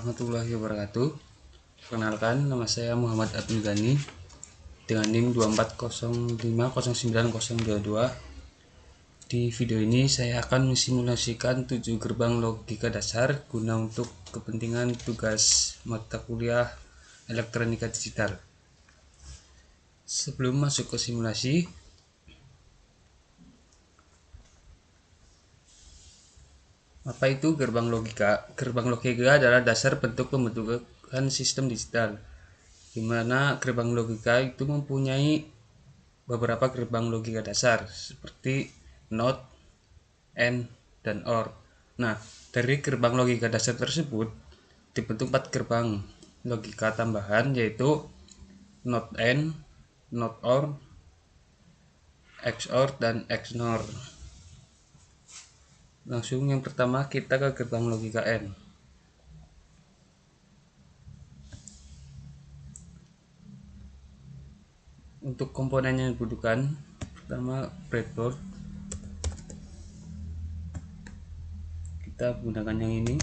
warahmatullahi wabarakatuh. Perkenalkan, nama saya Muhammad Abdul Ghani dengan NIM 240509022. Di video ini saya akan mensimulasikan 7 gerbang logika dasar guna untuk kepentingan tugas mata kuliah elektronika digital. Sebelum masuk ke simulasi, apa itu gerbang logika? Gerbang logika adalah dasar bentuk pembentukan sistem digital, di mana gerbang logika itu mempunyai beberapa gerbang logika dasar seperti NOT, AND, dan OR. Nah, dari gerbang logika dasar tersebut dibentuk 4 gerbang logika tambahan, yaitu NOT AND, NOT OR, XOR, dan XNOR. Langsung yang pertama kita ke gerbang logika AND. Untuk komponen yang dibutuhkan, pertama breadboard, kita gunakan yang ini.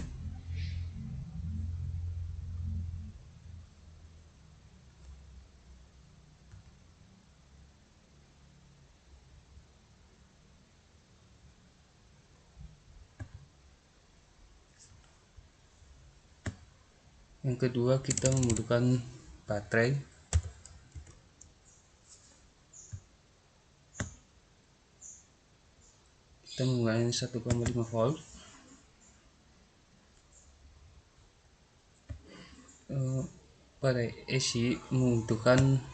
Yang kedua, kita membutuhkan baterai. Kita menggunakan 1,5 volt. Pada AC membutuhkan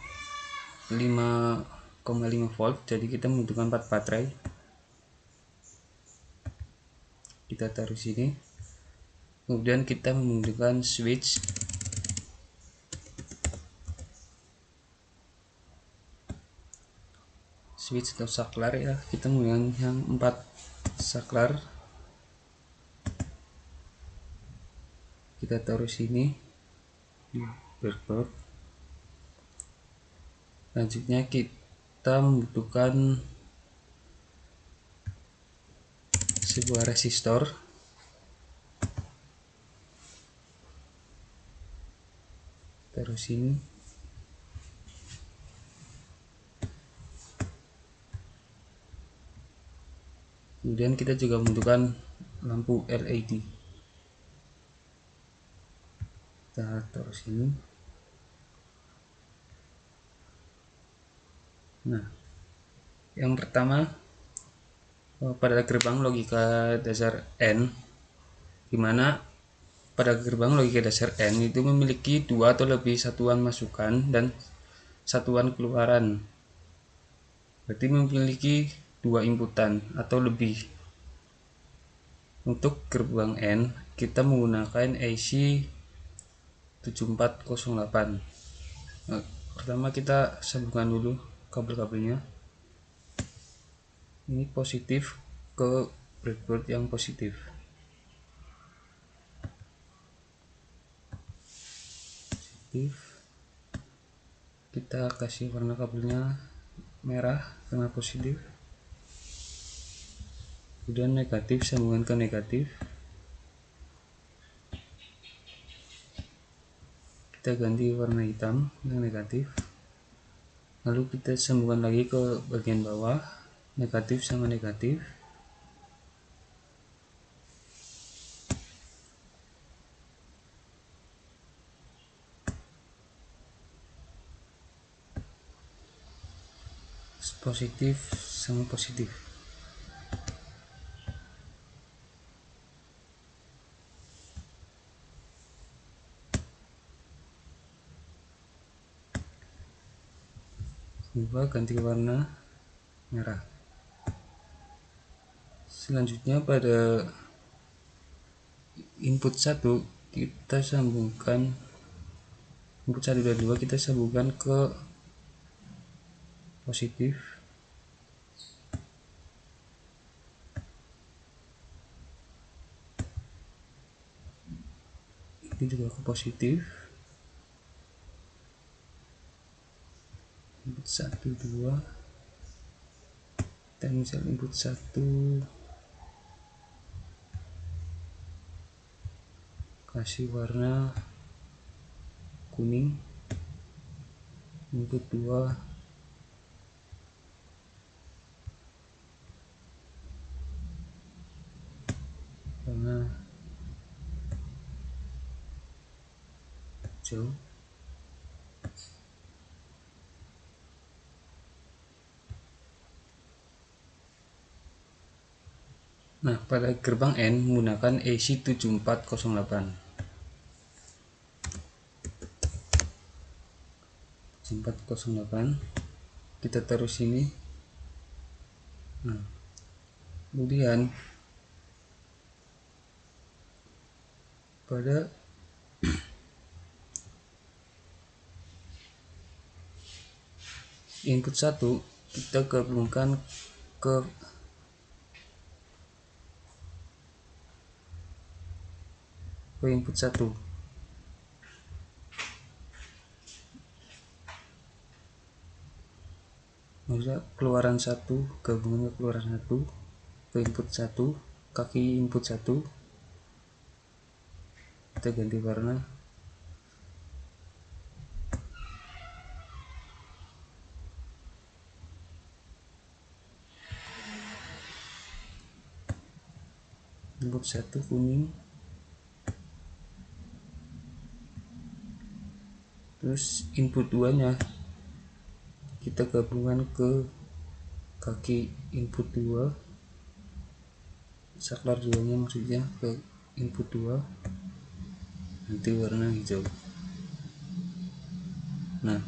5,5 volt, jadi kita membutuhkan 4 baterai. Kita taruh sini. Kemudian kita membutuhkan switch. Switch atau saklar ya, kita menggunakan yang 4 saklar. Kita taruh sini di breadboard. Selanjutnya kita membutuhkan sebuah resistor. Taruh sini. Kemudian kita juga membutuhkan lampu LED. Kita taruh sini. Nah, yang pertama pada gerbang logika dasar N, dimana pada gerbang logika dasar N itu memiliki 2 atau lebih satuan masukan dan satuan keluaran. Berarti memiliki 2 inputan atau lebih. Untuk gerbang N kita menggunakan AC 7408. Nah, pertama kita sambungkan dulu kabel-kabelnya. Ini positif ke breadboard yang positif. Kita kasih warna kabelnya merah karena positif. Kemudian negatif sambungan ke negatif. Kita ganti warna hitam yang negatif. Lalu kita sambungkan lagi ke bagian bawah, negatif sama negatif. Positif sama positif. Ubah ganti warna merah. Selanjutnya pada input 1 kita sambungkan, input 1 dan 2 kita sambungkan ke positif. Ini juga ke positif. Input 1 2 dan misal input 1 kasih warna kuning. Input 2 warna hijau. Nah, pada gerbang N menggunakan EC7408. 7408 kita taruh sini. Nah, kemudian pada input 1 kita gabungkan ke input 1. Maksudnya keluaran 1 gabungan ke keluaran 1 ke input 1, kaki input 1 kita ganti warna. Input 1 kuning, terus input 2 nya kita gabungan ke kaki input 2, saklar 2 nya maksudnya ke input 2, nanti warna hijau. Nah,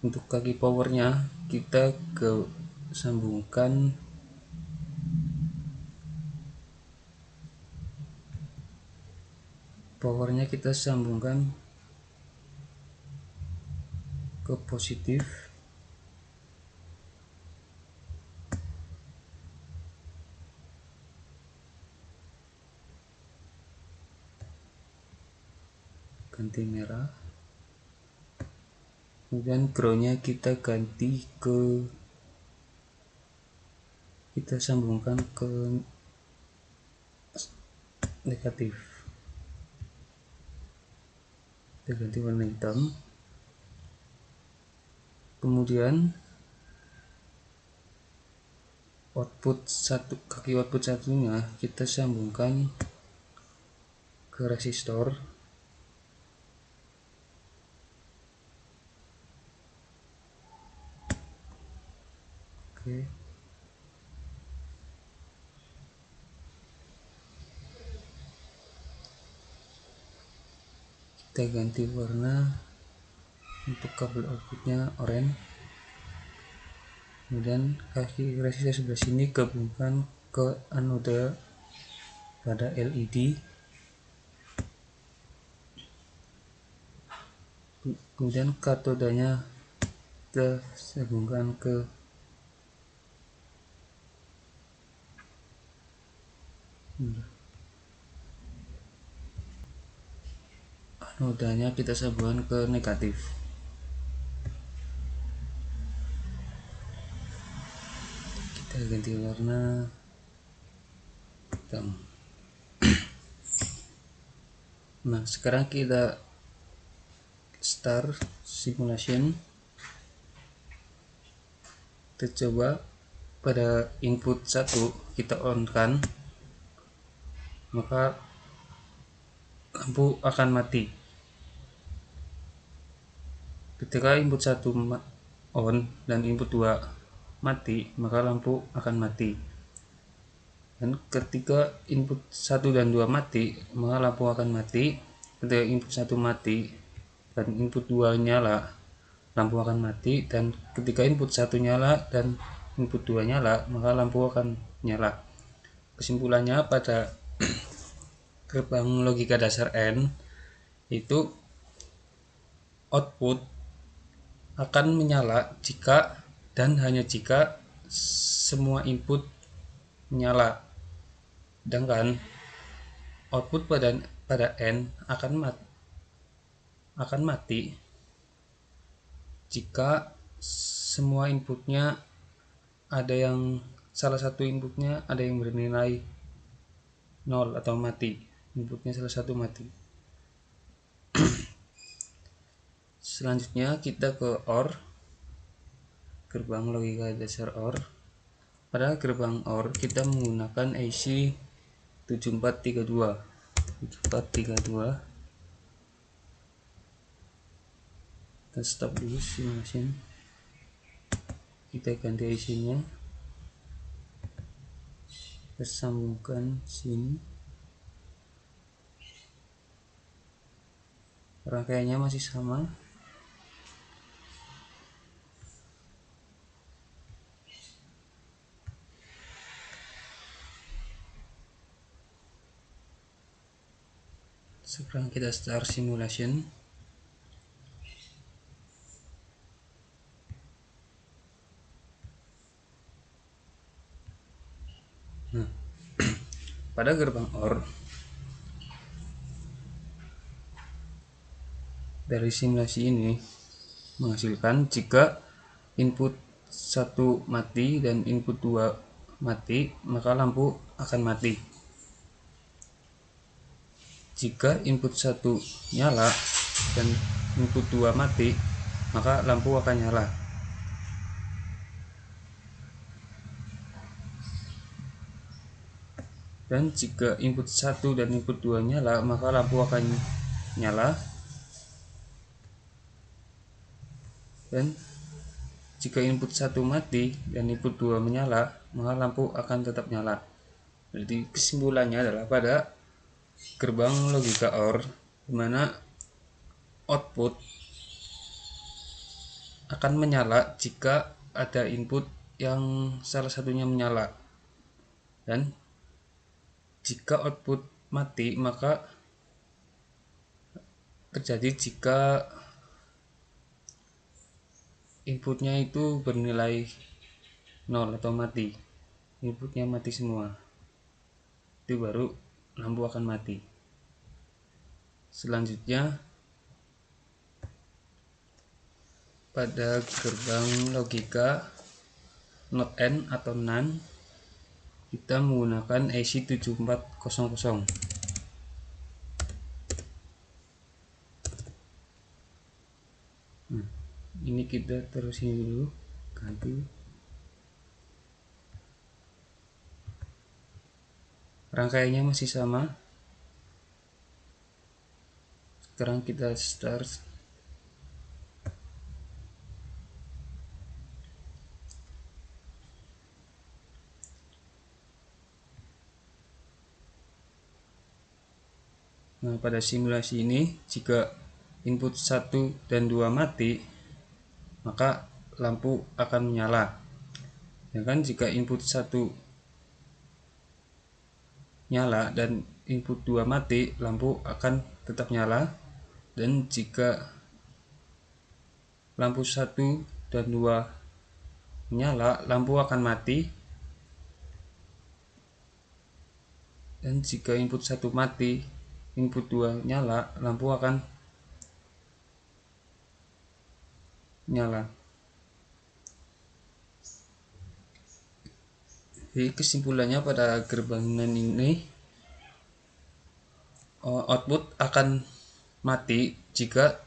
untuk kaki powernya kita sambungkan ke positif, ganti merah. Kemudian groundnya kita sambungkan ke negatif, kita ganti warna hitam. Kemudian kaki output satunya kita sambungkan ke resistor. Oke. Kita ganti warna untuk kabel outputnya oranye. Kemudian kaki resistor sebelah sini gabungkan ke anoda pada LED. Kemudian katodanya kita sambungkan ke anodanya, kita sambungkan ke negatif. Kita ganti warna hitam. Nah, sekarang kita start simulation. Kita coba pada input 1 kita on kan, maka lampu akan mati. Ketika input 1 on dan input 2 mati, maka lampu akan mati. Dan ketika input 1 dan 2 mati, maka lampu akan mati. Ketika input 1 mati dan input 2 nyala, lampu akan mati. Dan ketika input 1 nyala dan input 2 nyala, maka lampu akan nyala. Kesimpulannya, pada gerbang logika dasar N itu output akan menyala jika dan hanya jika semua input menyala, sedangkan output pada N akan mati jika semua inputnya salah satu inputnya ada yang bernilai 0 atau mati. inputnya salah satu mati. Selanjutnya kita ke OR, gerbang logika dasar OR. Pada gerbang OR kita menggunakan IC 7432. Kita stop dulu simulasi, kita ganti IC nya, kita sambungkan sini, rangkaiannya masih sama. Sekarang kita start simulation. Nah, pada gerbang OR dari simulasi ini menghasilkan jika input 1 mati dan input 2 mati, maka lampu akan mati. Jika input 1 nyala dan input 2 mati, maka lampu akan nyala. Dan jika input 1 dan input 2 nyala, maka lampu akan nyala. Dan jika input 1 mati dan input 2 menyala, maka lampu akan tetap nyala. Jadi kesimpulannya adalah pada gerbang logika OR, di mana output akan menyala jika ada input yang salah satunya menyala, dan jika output mati maka terjadi jika inputnya itu bernilai 0 atau mati, inputnya mati semua, itu baru lampu akan mati. Selanjutnya pada gerbang logika not AND atau NAND kita menggunakan IC 7400. Ini kita terusin dulu, ganti. Rangkaiannya masih sama. Sekarang kita start. Nah, pada simulasi ini jika input 1 dan 2 mati, maka lampu akan menyala. Ya kan, jika input 1 nyala dan input 2 mati, lampu akan tetap nyala. Dan jika lampu 1 dan 2 menyala, lampu akan mati. Dan jika input 1 mati, input 2 nyala, lampu akan nyala. Jadi kesimpulannya pada gerbang NAND ini output akan mati jika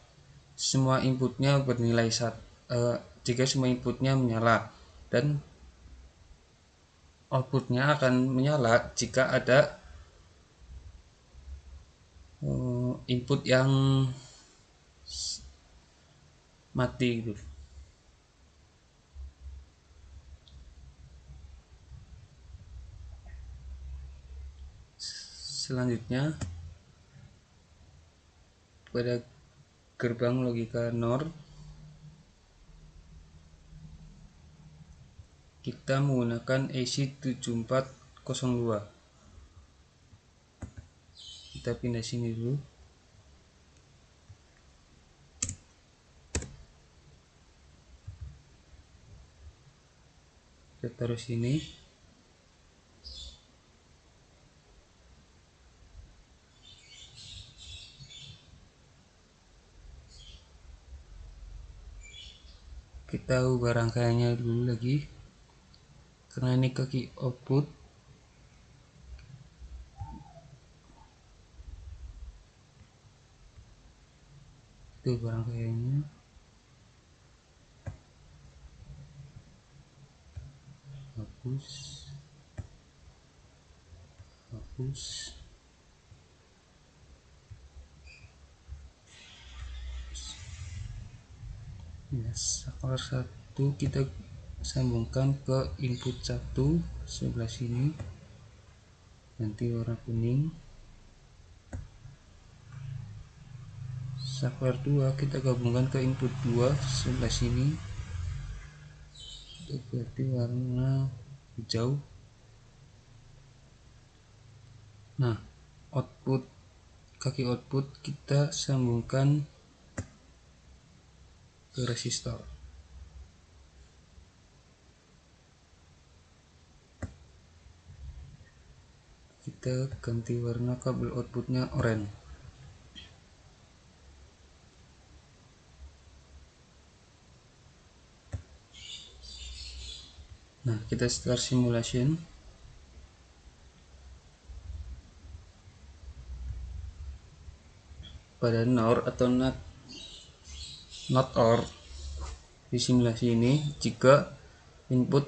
semua inputnya bernilai jika semua inputnya menyala, dan outputnya akan menyala jika ada input yang mati gitu. Selanjutnya pada gerbang logika NOR kita menggunakan IC 7402. Kita pindah sini dulu. Kita taruh sini. Kita ubah rangkaiannya dulu lagi, karena ini kaki output. itu rangkaiannya. Hapus. Ya, saklar 1 kita sambungkan ke input 1 sebelah sini, ganti warna kuning. Saklar 2 kita gabungkan ke input 2 sebelah sini, ganti warna hijau. Nah, kaki output kita sambungkan ke resistor. Kita ganti warna kabel outputnya oranye. Nah, kita start simulation. Pada NOR atau not OR di simulasi ini, jika input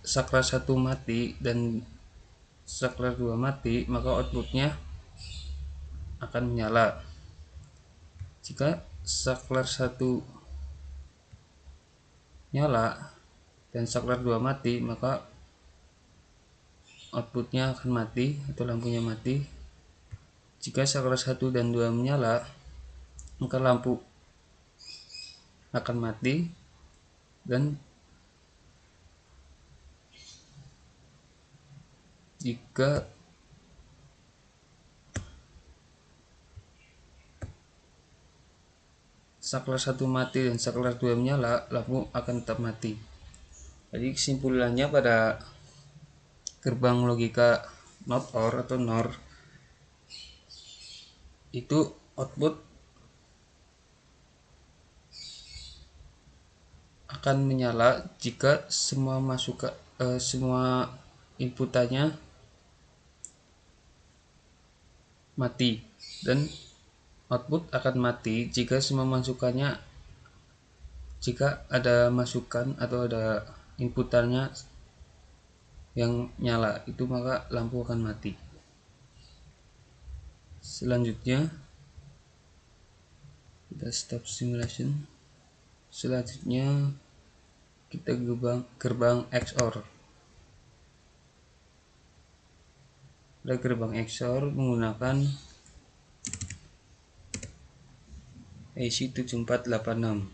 saklar 1 mati dan saklar 2 mati, maka outputnya akan menyala. Jika saklar 1 nyala dan saklar 2 mati, maka outputnya akan mati atau lampunya mati. Jika saklar 1 dan 2 menyala, maka lampu akan mati, dan jika saklar 1 mati dan saklar 2 menyala, lampu akan tetap mati. Jadi kesimpulannya, pada gerbang logika not OR atau NOR itu output akan menyala jika semua inputannya mati, dan output akan mati jika jika ada masukan atau ada inputannya yang nyala, itu maka lampu akan mati. Selanjutnya kita stop simulation. Selanjutnya kita gerbang XOR. Pada gerbang XOR menggunakan IC 7486.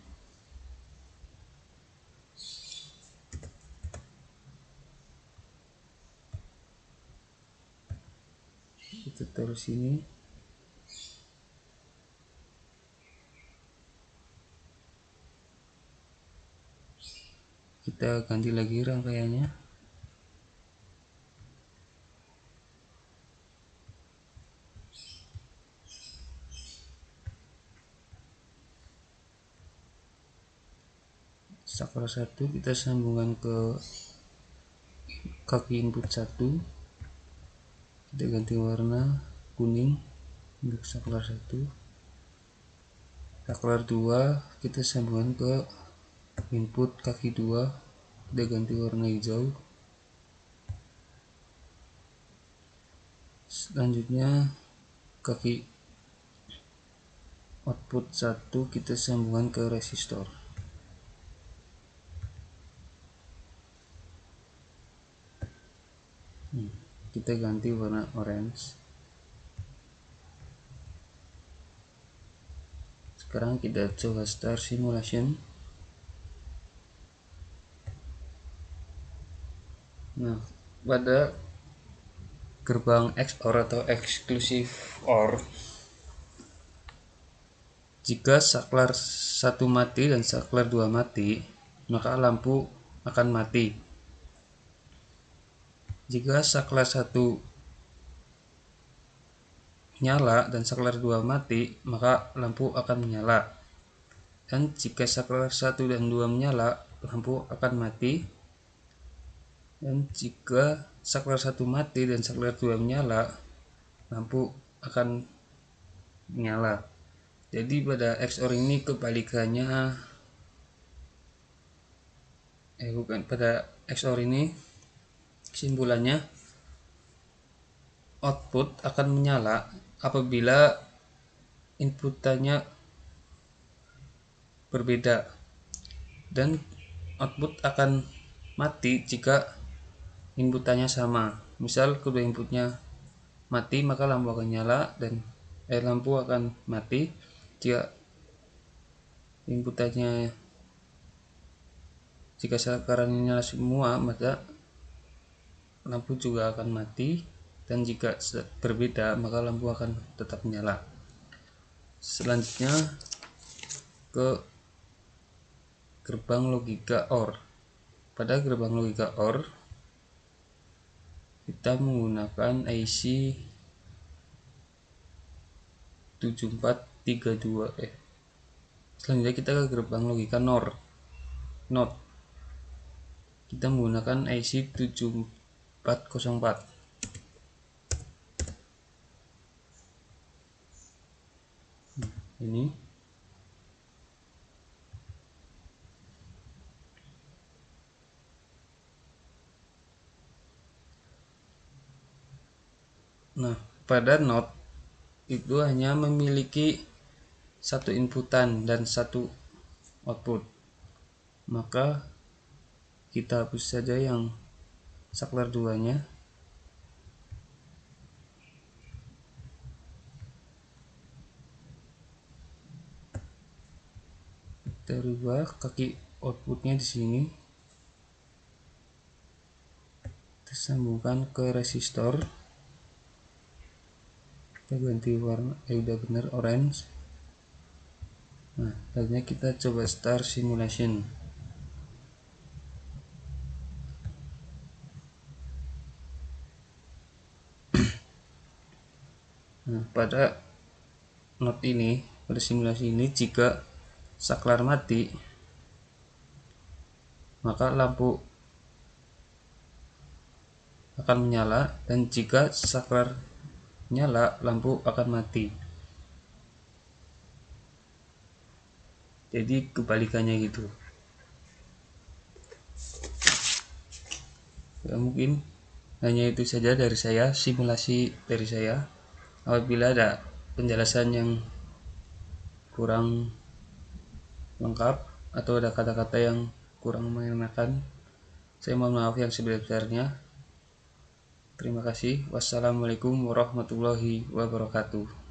Kita taruh sini. Kita ganti lagi rangkaiannya. Saklar 1 kita sambungkan ke kaki input 1. Kita ganti warna kuning untuk saklar 1. Saklar 2 kita sambungkan ke input kaki 2. Kita ganti warna hijau. Selanjutnya kaki output 1 kita sambungkan ke resistor. Kita ganti warna orange. Sekarang kita coba start simulation. Nah, pada gerbang XOR atau exclusive OR, jika saklar 1 mati dan saklar 2 mati, maka lampu akan mati. Jika saklar 1 nyala dan saklar 2 mati, maka lampu akan menyala. Dan jika saklar 1 dan 2 menyala, lampu akan mati. Dan jika saklar 1 mati dan saklar 2 menyala, lampu akan menyala. Jadi pada XOR ini kebalikannya, pada XOR ini kesimpulannya output akan menyala apabila inputannya berbeda, dan output akan mati jika inputannya sama. Misal kedua inputnya mati, maka lampu akan nyala, dan lampu akan mati. Jika inputannya sasarannya nyala semua, maka lampu juga akan mati, dan jika berbeda maka lampu akan tetap menyala. Selanjutnya ke gerbang logika OR. Pada gerbang logika OR kita menggunakan IC 7432. Selanjutnya kita ke gerbang logika NOR. Kita menggunakan IC 7404. Ini pada NOT itu hanya memiliki satu inputan dan satu output, maka kita hapus saja yang saklar 2-nya. Kita rubah kaki outputnya di sini, kita sambungkan ke resistor, kita ganti warna, udah bener orange. Selanjutnya kita coba start simulation. Pada not ini, pada simulasi ini, jika saklar mati maka lampu akan menyala, dan jika saklar nyala lampu akan mati. Jadi kebalikannya gitu. Ya, mungkin hanya itu saja dari saya, simulasi dari saya. Apabila ada penjelasan yang kurang lengkap atau ada kata-kata yang kurang mengenakan, saya mohon maaf yang sebesar-besarnya. Terima kasih. Wassalamualaikum warahmatullahi wabarakatuh.